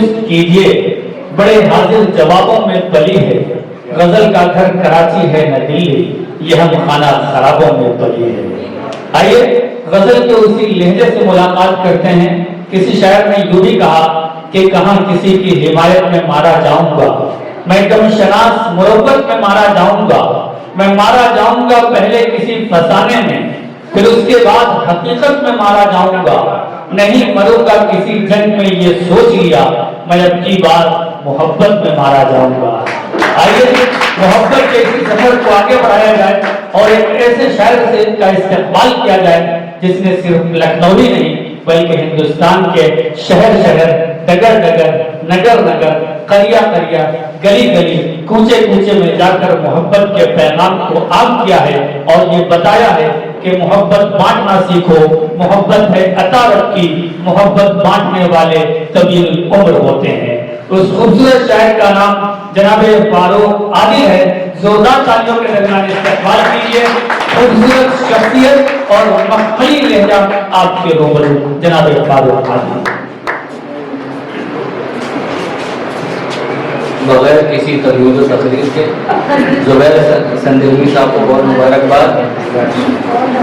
महसूस कीजिए, बड़े हाजिर जवाबों में पली है। गजल का घर कराची है न दिल्ली, ये हम खाना खराबों में पली है। आइए गजल के उसी लहजे से मुलाकात करते हैं। किसी शायर ने यूं भी कहा कि कहां किसी की हिमायत में मारा जाऊंगा, मैं कम शनास मुरब्बत में मारा जाऊंगा, मैं मारा जाऊंगा पहले किसी फसाने में, फिर उसके बाद हकीकत में मारा जाऊंगा, नहीं मरूंगा किसी जंग में ये सोच लिया, मैं अब की बार मोहब्बत में मारा जाऊंगा। आइए मोहब्बत के इसी सफर को आगे बढ़ाया जाए और एक ऐसे शायर से का इस्तेमाल किया जाए जिसने सिर्फ लखनऊ ही नहीं बल्कि हिंदुस्तान के शहर शहर, डगर डगर, नगर नगर, करिया करिया, गली गली, कूचे कूचे में जाकर मोहब्बत के पैगाम को आम किया है और ये बताया है कि मोहब्बत बांटना सीखो, मोहब्बत है अतारत की, मोहब्बत बांटने वाले तवील उम्र होते हैं। उस खूबसूरत शायर का नाम जनाबे फारूक आदिल है। जोरदार तालियों के दरमियान इस्तेमाल कीजिए। खूबसूरत शख्सियत और मखमली लहजा आपके रूबरू जनाबे फारूक आदिल। बगैर किसी तकरीर व तकरीर के जुबैर संदेलवी साहब को बहुत मुबारकबाद।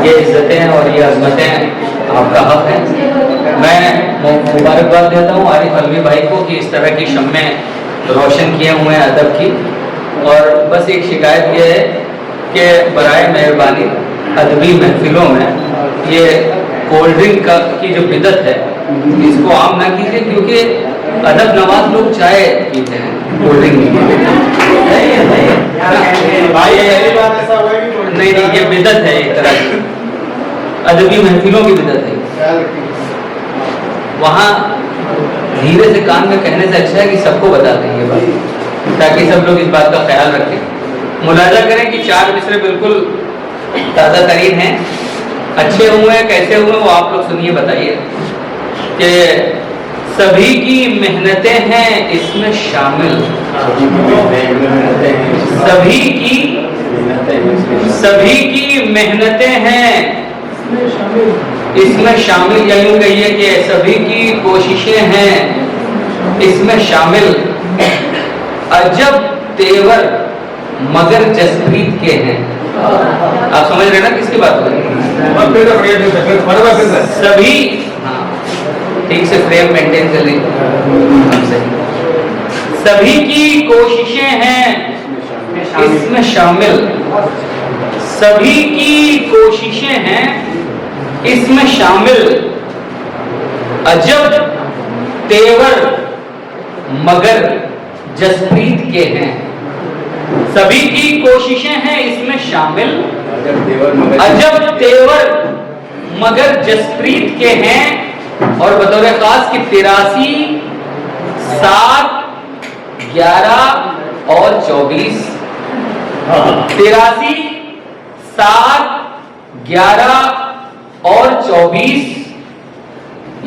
ये इज्जतें और ये अजमतें आपका हक है। मैं मुबारकबाद देता हूँ आरिफ अलवी भाई को कि इस तरह की शम्में रोशन किए हुए हैं अदब की। और बस एक शिकायत ये है कि बराए मेहरबानी अदबी महफिलों में ये कोल्ड ड्रिंक की जो बिदत है इसको आम ना कीजिए, क्योंकि अदब नवाज लोग चाय पीते हैं, कोल्ड ड्रिंक नहीं। ये बिदत है, एक तरह की अदबी महफिलों की बिदत है। वहाँ धीरे से कान में कहने से अच्छा है कि सबको बता दें ये बात, ताकि सब लोग इस बात का ख्याल रखें। मुलाजा करें कि 4 मिसरे बिल्कुल ताज़ा तरीन हैं, अच्छे हुए हैं, कैसे हुए वो आप लोग सुनिए, बताइए कि सभी की मेहनतें हैं इसमें शामिल, सभी की मेहनतें हैं इसमें शामिल, या यूं कहिए कि सभी की कोशिशें हैं इसमें शामिल। अजब तेवर मगर जसप्रीत के हैं। आप समझ रहे ना किसकी बात हो रही है? सभी, हाँ ठीक से फ्रेम मेंटेन कर लें। सभी की कोशिशें हैं इसमें शामिल, सभी की कोशिशें हैं इसमें शामिल। अजब तेवर मगर जसप्रीत के हैं, सभी की कोशिशें हैं इसमें शामिल। अजब तेवर मगर जसप्रीत के हैं। और बतौर खास कि 83, 7, 11 और 24, 83, 7, 11 और 24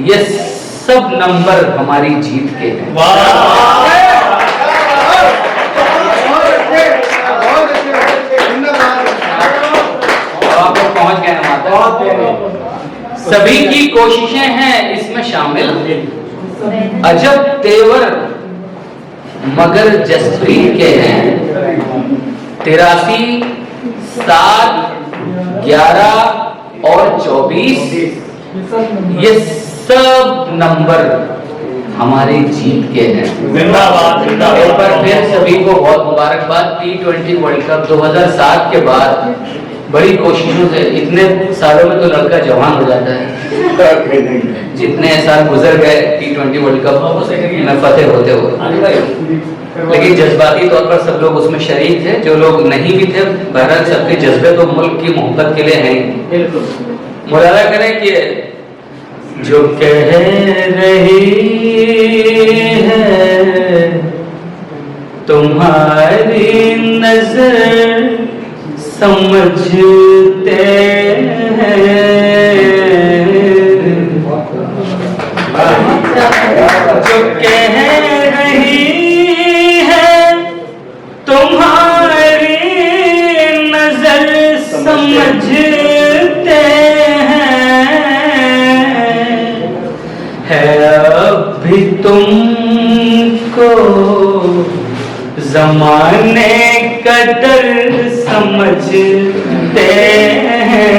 ये सब नंबर हमारी जीत के हैं। आप लोग पहुंच गए हैं माता। सभी की कोशिशें हैं इसमें शामिल। अजब तेवर मगर जसप्रीत के हैं। 83, 7, 11 और 24 ये सब नंबर हमारी जीत के हैं। जिंदाबाद जिंदाबाद। एक बार फिर सभी को बहुत मुबारकबाद। T20 वर्ल्ड कप 2007 के बाद बड़ी कोशिशों से, इतने सालों में तो लड़का जवान हो जाता है, जितने साल गुजर गए T20 वर्ल्ड कप में फतेह होते हुए, लेकिन जज्बाती तौर पर सब लोग उसमें शरीक थे। जो लोग नहीं भी थे, बहरहाल सबके जज्बे तो मुल्क की मोहब्बत के लिए हैं। मुरादा करें कि जो कह रही है तुम्हारी नजर समझते हैं, जो कह रही है तुम्हारी नजर समझते हैं, है अब भी तुम को जमाने का डर समझते हैं,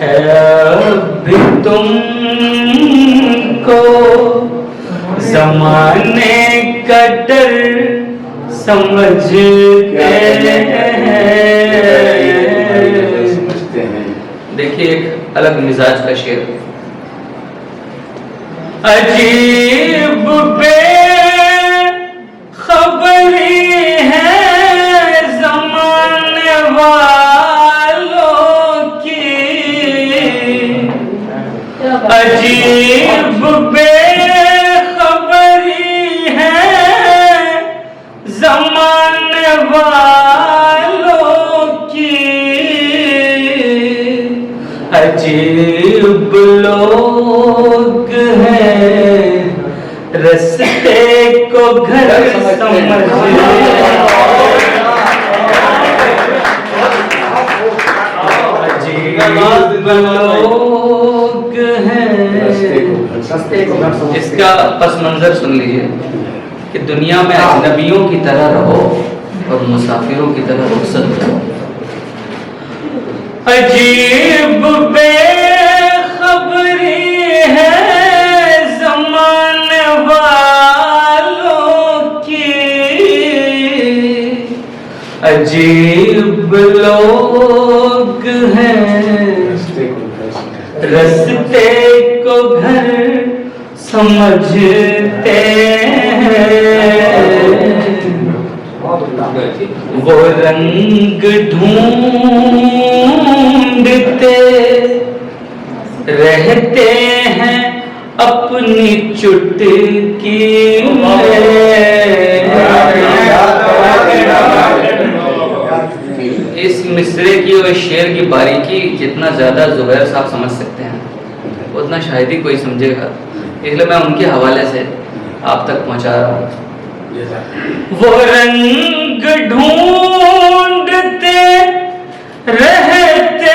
अभी तुमको जमाने का डर समझते हैं। देखिए एक अलग मिजाज का शेर। अजीब बेखबरी है ज़माने वालों की, अजीब बेखबरी है ज़माने वालों की, अजीब लोग हैं रस्ते को घर समझते, अजीब लोग हैं। इसका पस मंजर सुन लीजिए कि दुनिया में अजनबियों की तरह रहो और मुसाफिरों की तरह रुखसत करो। अजीब बेखबरी है ज़माने वालों की, अजीब लोग हैं रस्ते को घर समझते हैं, वो रंग ढूंढते रहते हैं अपनी चुटकी में। इस मिसरे की और शेर की बारीकी जितना ज्यादा जुबैर साहब समझ सकते हैं उतना शायद ही कोई समझेगा, इसलिए मैं उनके हवाले से आप तक पहुंचा रहा हूँ। वो रंग ढूंढते रहते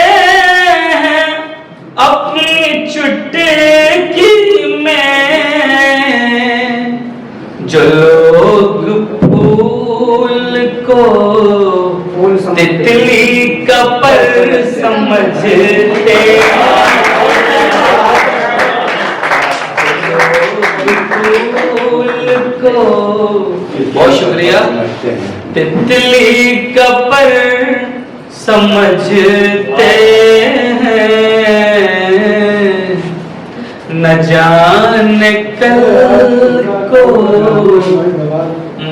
हैं अपनी चुटकी में, जो लोग फूल को तितली का पर समझते, बहुत शुक्रिया, तितली का पर समझते हैं, न जाने कल को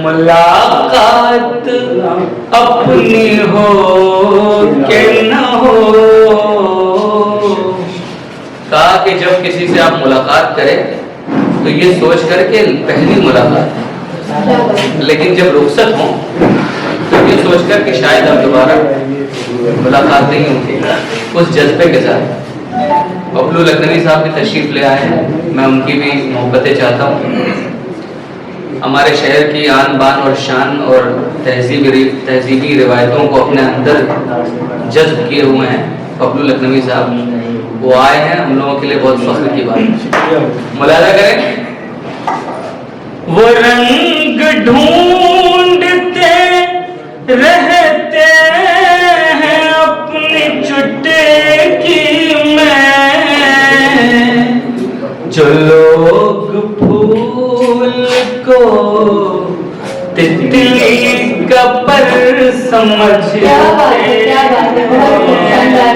मुलाकात अपनी हो कि न हो। कहा कि जब किसी से आप मुलाकात करें तो ये सोच करके पहली मुलाकात, लेकिन जब रुखसत हो तो ये सोचकर कि शायद अब दोबारा मुलाकात नहीं होगी, उस जज्बे के साथ बबलू लखनवी साहब की तशरीफ ले आए हैं। मैं उनकी भी मोहब्बतें चाहता हूँ। हमारे शहर की आन बान और शान और तहजीबी रिवायतों को अपने अंदर जज्ब किए हुए हैं बबलू लखनवी साहब। वो आए हैं, हम लोगों के लिए बहुत फख्र की बात है। मुलाजा करें। वो रंग ढूंढते रहते हैं अपनी चुटकी में, जो लोग फूल को तितली का पर समझते हैं,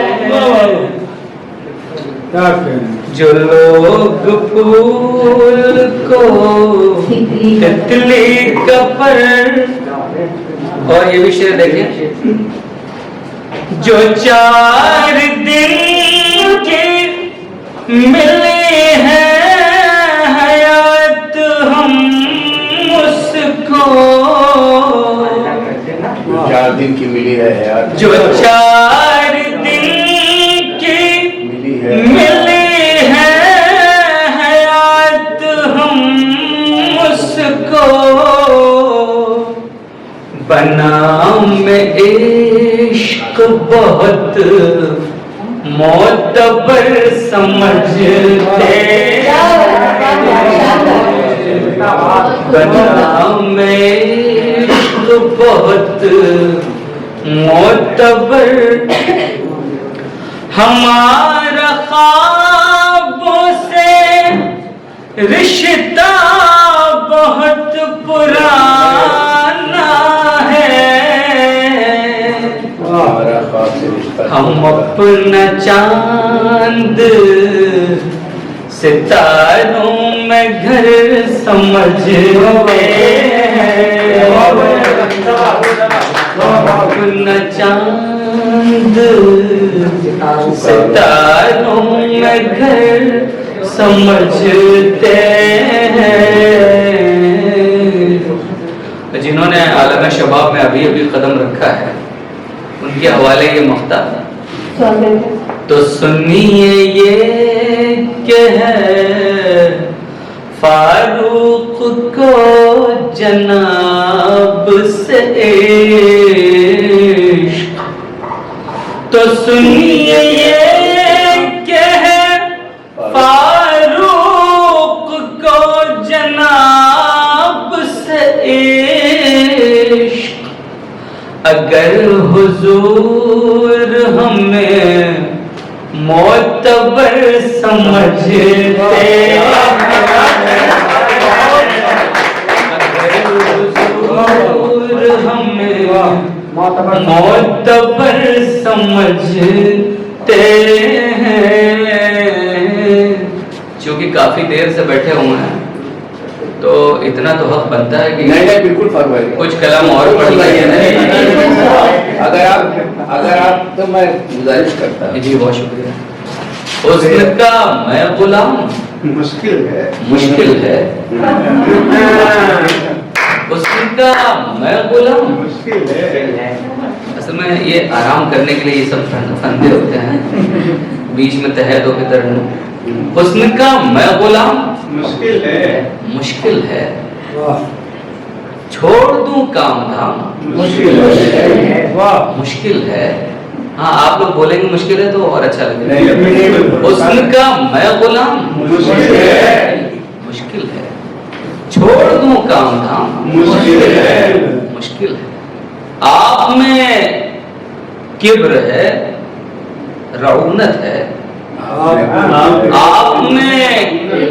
जो लोग फूल को तितली का पर। और ये भी शेर देखिए, जो 4 दिन की मिली है हयात हम उसको, 4 दिन की मिली है यार, जो 4 दिन की मिली है हयात हम उसको, बना में इश्क बहुत मोतबर समझते, बना में तो बहुत मोतबर, हमारा ख्वाबों से रिश्ता बहुत पुराना है। हम अपना चांद सितारों में घर समझते हैं, अपना चांद सितारों में घर समझते हैं। जिन्होंने आलम शबाब में अभी अभी कदम रखा है, उनके हवाले ये मख्ता। तो सुनिए ये कि है फारूक को जनाब से इश्क, तो सुनिए ये कि है फारूक को जनाब से इश्क। अगर हुजूर हमें मोतबर समझते, हुजूर हमें मोतबर समझते हैं। चूंकि काफी देर से बैठे हुए हैं तो इतना तो हक बनता है कि नहीं बिल्कुल फरमाइए, कुछ कलाम और पढ़ लेंगे। अगर आप तो मैं गुजारिश करता हूँ। जी बहुत शुक्रिया। हुस्न का मैं गुलाम मुश्किल है, मुश्किल है, हुस्न का मैं गुलाम मुश्किल है। असल में ये आराम करने के लिए ये सब फंदे होते हैं, बीच में तहत होकर तरन। हुस्न का मैं गुलाम मुश्किल है, मुश्किल है, छोड़ दूं काम धाम मुश्किल है, वाह मुश्किल है। हाँ आप लोग बोलेंगे मुश्किल है तो और अच्छा लगेगा। नहीं, हुस्न का मैं गुलाम मुश्किल है, मुश्किल है, छोड़ दूं काम धाम मुश्किल है, मुश्किल है। आप में किब्र है, रऊनत है, आप में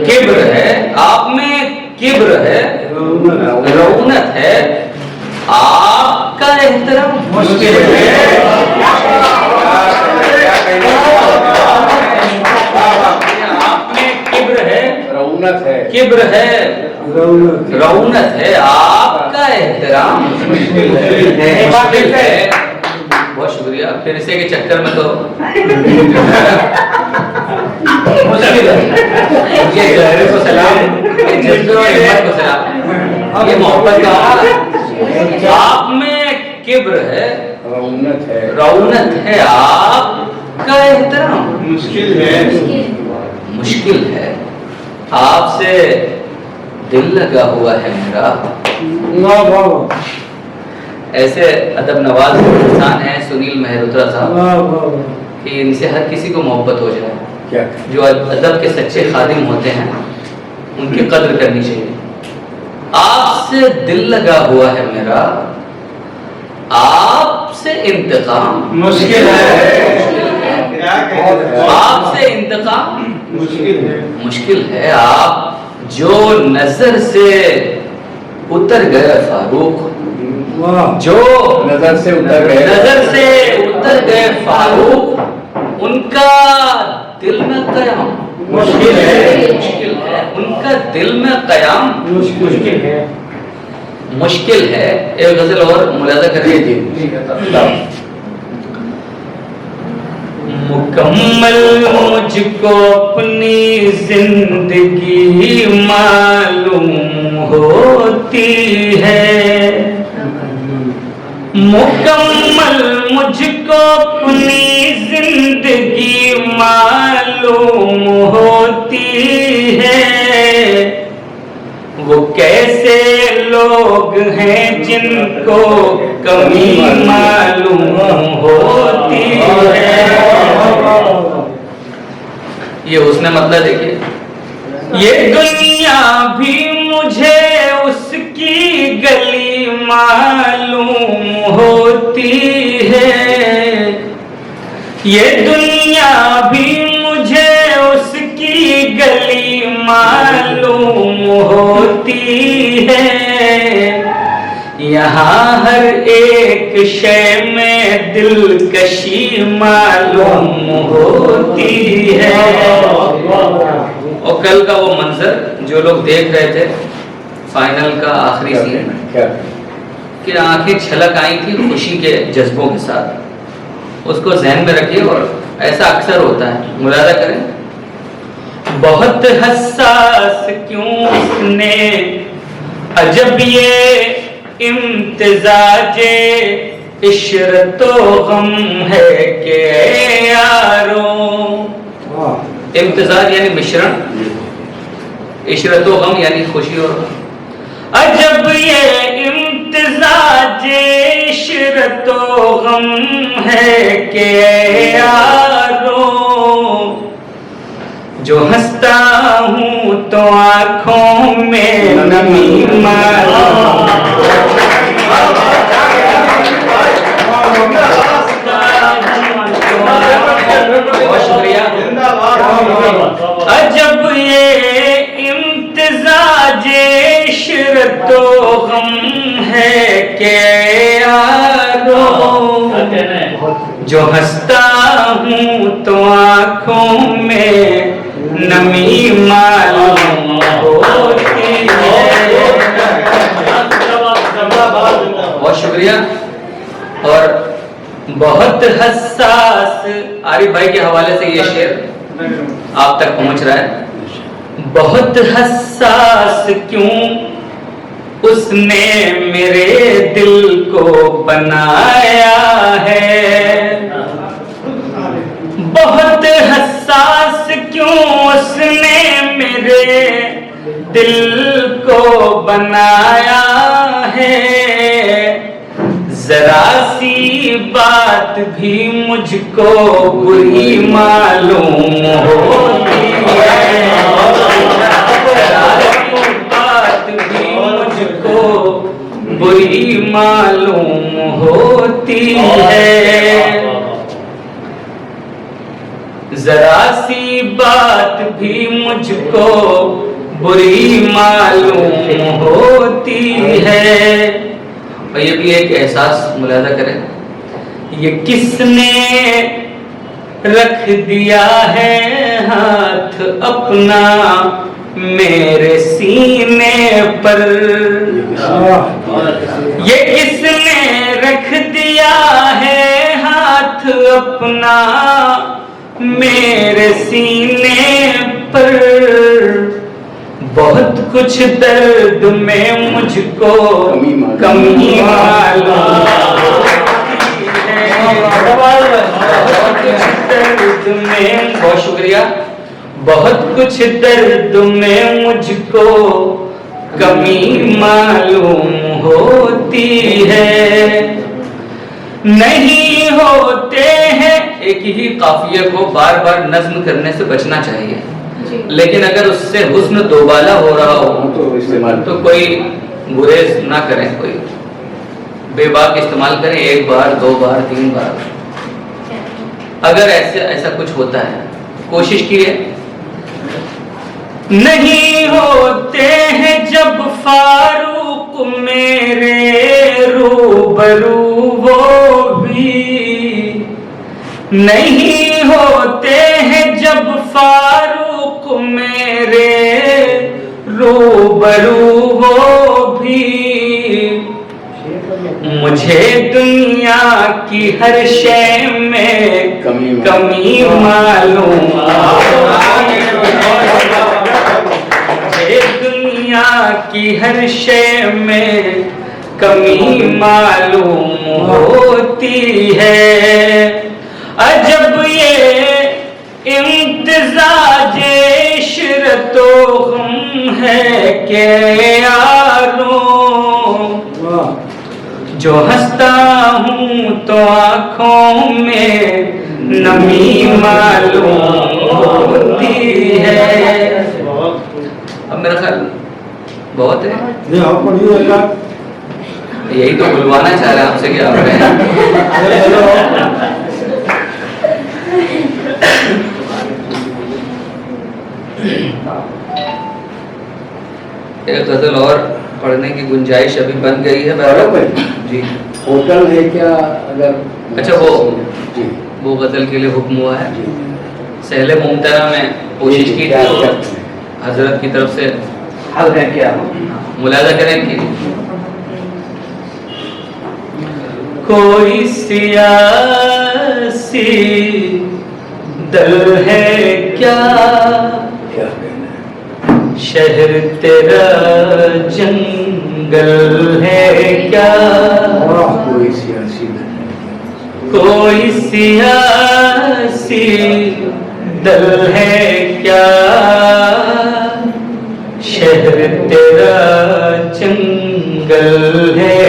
किब्र है, आप में किब्र है, रऊनत है, आपका एहतराम मुश्किल है। आप में किब्र है, रऊनत है, किब्र है, रऊनत है, आपका एहतराम मुश्किल है। बहुत शुक्रिया। फिर इसे के चक्कर में तो मुश्किल है। ये गहरे को सलाम, ये जज्बे और हिम्मत को सलाम, ये मोहब्बत का मामला। आप में किब्र है, रऊनत है, रऊनत है, आपका एहतराम मुश्किल है, मुश्किल है। आपसे दिल लगा हुआ है मेरा। ऐसे अदब नवाज इंसान है सुनील मेहरोत्रा साहब कि इनसे हर किसी को मोहब्बत हो जाए। क्या जो अदब के सच्चे खादिम होते हैं उनकी कद्र करनी चाहिए। आपसे दिल लगा हुआ है मेरा, आपसे इंतकाम मुश्किल है, आपसे इंतकाम मुश्किल है, मुश्किल है। आप जो नजर से उतर गए फारूक, जो नजर से उतर गए, नजर से उतर गए फारूक, उनका दिल में कयाम मुश्किल है, मुश्किल है, उनका दिल में कयाम मुश्किल है। मुश्किल है। एक गजल और मुलाजा करिए। जी मुकम्मल मुझको अपनी जिंदगी मालूम होती है, मुकम्मल मुझको अपनी जिंदगी मालूम होती है। वो कैसे लोग हैं जिनको कमी मालूम होती है। ये उसने मतलब देखिए, ये दुनिया भी मुझे उस मालूम होती है, ये दुनिया भी मुझे उसकी गली मालूम होती है। यहाँ हर एक शय में दिलकशी मालूम होती है। और कल का वो मंजर जो लोग देख रहे थे, फाइनल का आखिरी सीन, कि आंखें छलक आई थी खुशी के जज्बों के साथ, उसको ज़हन में रखिए। और ऐसा अक्सर होता है, मुलादा करें। बहुत हसास क्यों उसने अजब ये इम्तिजाजे इशरतो गम है के यारों। इम्तिजाज यानी मिश्रण, इशरतो गम यानी खुशी और गम। अजब ये इम्तिजाजे इशरतो गम है के यारों, जो हंसता हूँ तो आँखों में नमी बहुत शुक्रिया। अजब ये इम्तिजाजे इशरतो गम है के यारों, जो हंसता हूँ तो आँखों में नमी मालूम होती है। बहुत शुक्रिया। और बहुत हसास, आरिफ भाई के हवाले से ये शेर आप तक पहुंच रहा है। बहुत हसास क्यों उसने मेरे दिल को बनाया है, बहुत हसास क्यों उसने मेरे दिल को बनाया है। जरा सी बात भी मुझको बुरी मालूम होती है, जरा सी बात भी मुझको बुरी मालूम होती है। जरा सी बात भी मुझको बुरी मालूम होती है। और ये भी एक एहसास मुलादा करें, ये किसने रख दिया है हाथ अपना मेरे सीने पर, ये किसने रख दिया है हाथ अपना मेरे सीने पर। बहुत कुछ दर्द में मुझको कमी मालूम है, बहुत कुछ दर्द में, बहुत शुक्रिया, बहुत कुछ दर्द में मुझको कमी मालूम होती है। नहीं होते हैं, एक ही काफिये को बार बार नज्म करने से बचना चाहिए, लेकिन अगर उससे हुस्न दोबाला हो रहा हो तो कोई गुरेज ना करें, कोई बेबाक इस्तेमाल करें, एक बार, दो बार, तीन बार। अगर ऐसा कुछ होता है, कोशिश कीजिए। नहीं होते हैं जब फारूक मेरे रूबरू वो भी, नहीं होते हैं जब फारूक मेरे रूबरू वो भी। मुझे दुनिया की हर शय में कमी मालूम, मुझे दुनिया की हर शय में कमी मालूम होती है। अजब ये इम्तिजाजे इशरतो गम है के यारों, जो हंसता हूँ तो आँखों में नमी मालूम होती है। अब मेरा ख्याल बहुत है, यही तो बुलवाना चाह रहे हैं आपसे कि आप रहें। एक गजल और पढ़ने की गुंजाइश अभी बन गई है बराबर। जी। होटल है क्या अगर? अच्छा, जी वो गजल के लिए हुक्म हुआ है। जी सहले मुमतरा में कोशिश की क्या थी, करते हैं? हजरत की तरफ से हल है क्या? मुलाजा करें कि कोई सियासी दल है क्या, क्या कहना है? शहर तेरा जंगल है क्या, कोई सियासी दल है क्या? कोई सियासी दल है क्या, शहर तेरा जंगल है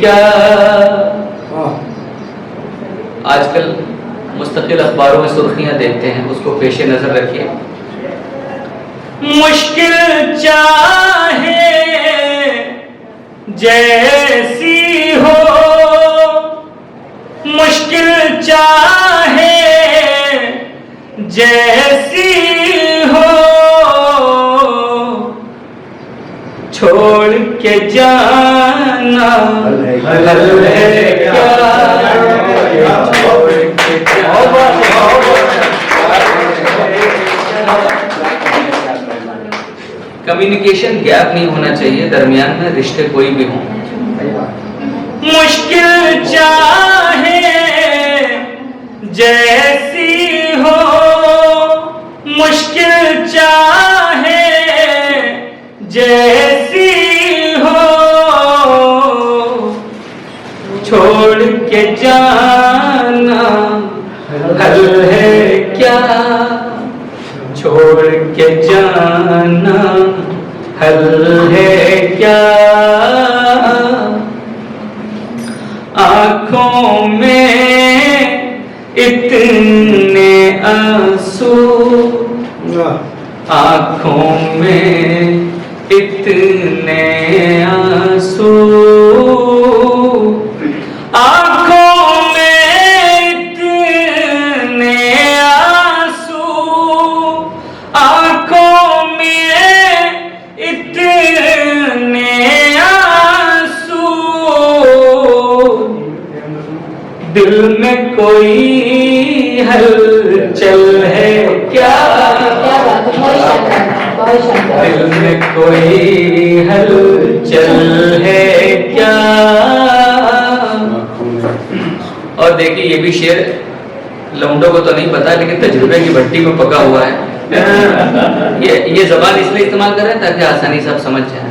क्या। आजकल मुस्तकिल अखबारों में सुर्खियां देखते हैं, उसको पेश नजर रखिए। मुश्किल चाहे जैसी हो, मुश्किल चाहे जैसी हो, छोड़ के जाना हल है क्या? हल है क्या, छोड़ के कम्युनिकेशन गैप नहीं होना चाहिए दरमियान में, रिश्ते कोई भी हों। मुश्किल चाहे जैसी हो, मुश्किल चाहे जैसी हो, छोड़ के जाना हल है क्या, छोड़ के जाना हल है क्या। आँखों में इतने आंसू, आँखों में इतने आंसू, आँखों में इतने आंसू, आँखों में इतने आंसू, दिल में कोई हलचल है क्या, दिल में कोई हलचल है क्या। और देखिए ये भी शेर लौंडों को तो नहीं पता, लेकिन तजुर्बे की भट्टी में पका हुआ है। ये जबान इसलिए इस्तेमाल कर रहे हैं ताकि आसानी से आप समझ जाए।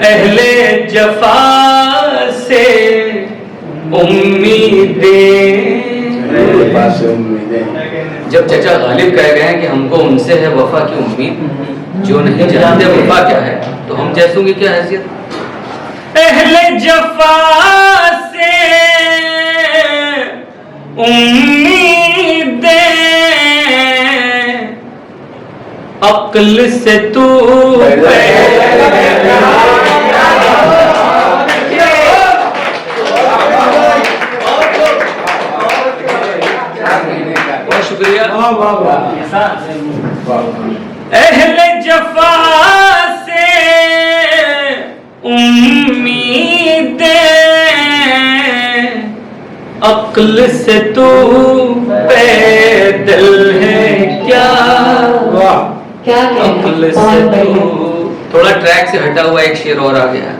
अहले जफा से उम्मीदें, जब चचा गालिब कह गए कि हमको उनसे है वफा की उम्मीद, जो नहीं जानते वफा क्या है, तो हम जैसों की क्या हैसियत। अहले जफा से उम्मीदें, अक्ल से तू शुक्रिया। अहले जफा से उम्मीदें, अक्ल से तू पैदल है क्या, अक्ल से तू। थोड़ा ट्रैक से हटा हुआ एक शेर और आ गया।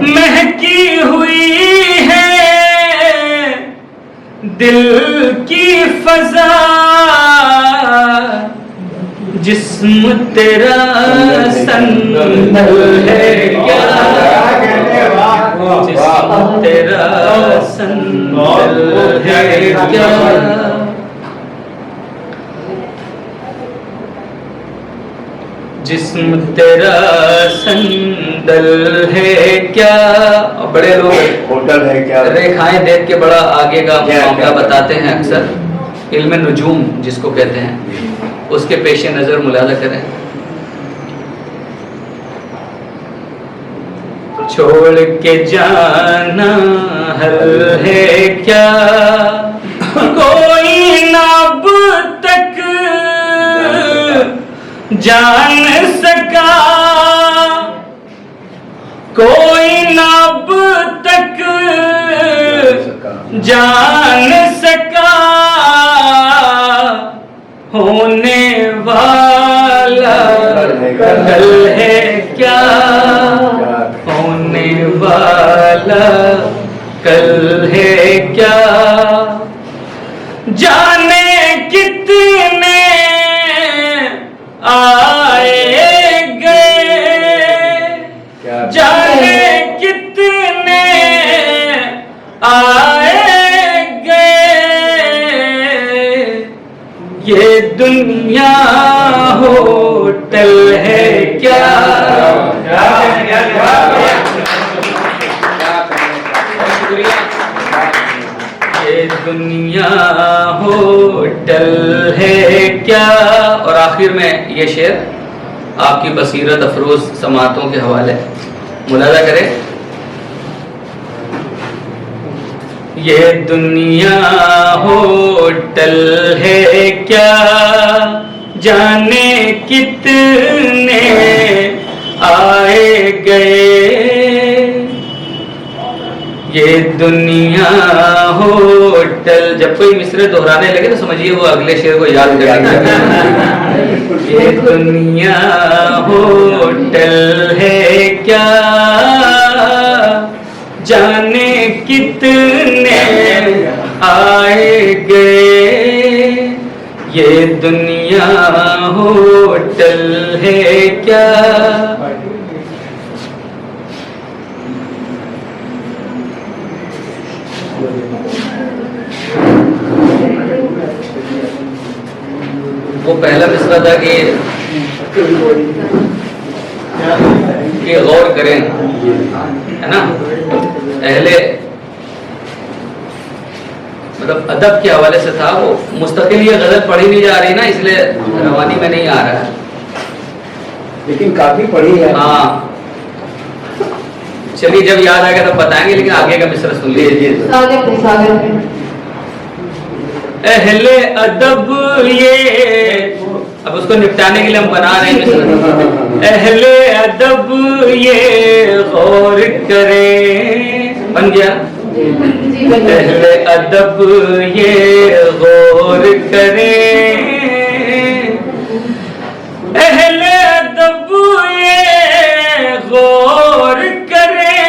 महकी हुई है दिल की फजा, जिस्म तेरा संदल है क्या, जिस्म तेरा संदल है क्या। जिस्म तेरा संदल है क्या। बड़े लोग होटल है क्या? रेखाएं देख के बड़ा आगे का मामला बताते हैं अक्सर। इल्म नुजूम जिसको कहते हैं, उसके पेश नज़र मुलाजा करें। छोड़ के जाना हल है क्या, कोई ना अब तक जान सका, कोई ना अब तक जान सका, होने वाला कल है क्या, होने वाला कल है क्या, जाने कितने आए गए, जाने कितने आए गए, ये दुनिया होटल है क्या। ये दुनिया होटल है क्या। और आखिर में ये शेर आपकी बसीरत अफरोज समातों के हवाले मुलाजा करें। ये दुनिया होटल है क्या, जाने कितने आए गए, ये दुनिया होटल। जब कोई मिसरे दोहराने लगे तो समझिए वो अगले शेर को याद करेंगे। ये दुनिया होटल है क्या, जाने कितने आए गए, ये दुनिया होटल है क्या। वो पहला मिसरा था कि गौर करें, है ना, अहले मतलब अदब के हवाले से था। वो मुस्तकिल ये गजल पढ़ी नहीं जा रही ना, इसलिए रवानी में नहीं आ रहा है, लेकिन काफी पढ़ी है। हाँ चलिए जब याद आएगा तब बताएंगे, लेकिन आगे का मिसरा सुन लीजिए। अहले अदब ये, अब उसको निपटाने के लिए हम बना रहे हैं। अहले अदब ये गौर करें, बन गया। अहले अदब ये गौर करें, अहले अदब ये गौर करें,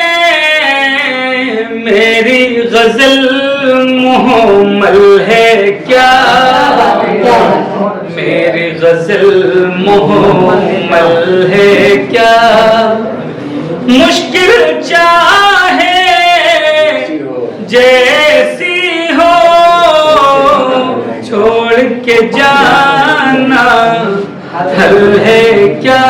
मेरी गजल मुहम्मल है क्या, मेरी गजल मुहम्मल है क्या। मुश्किल चाहे जैसी हो, छोड़ के जाना हल है क्या।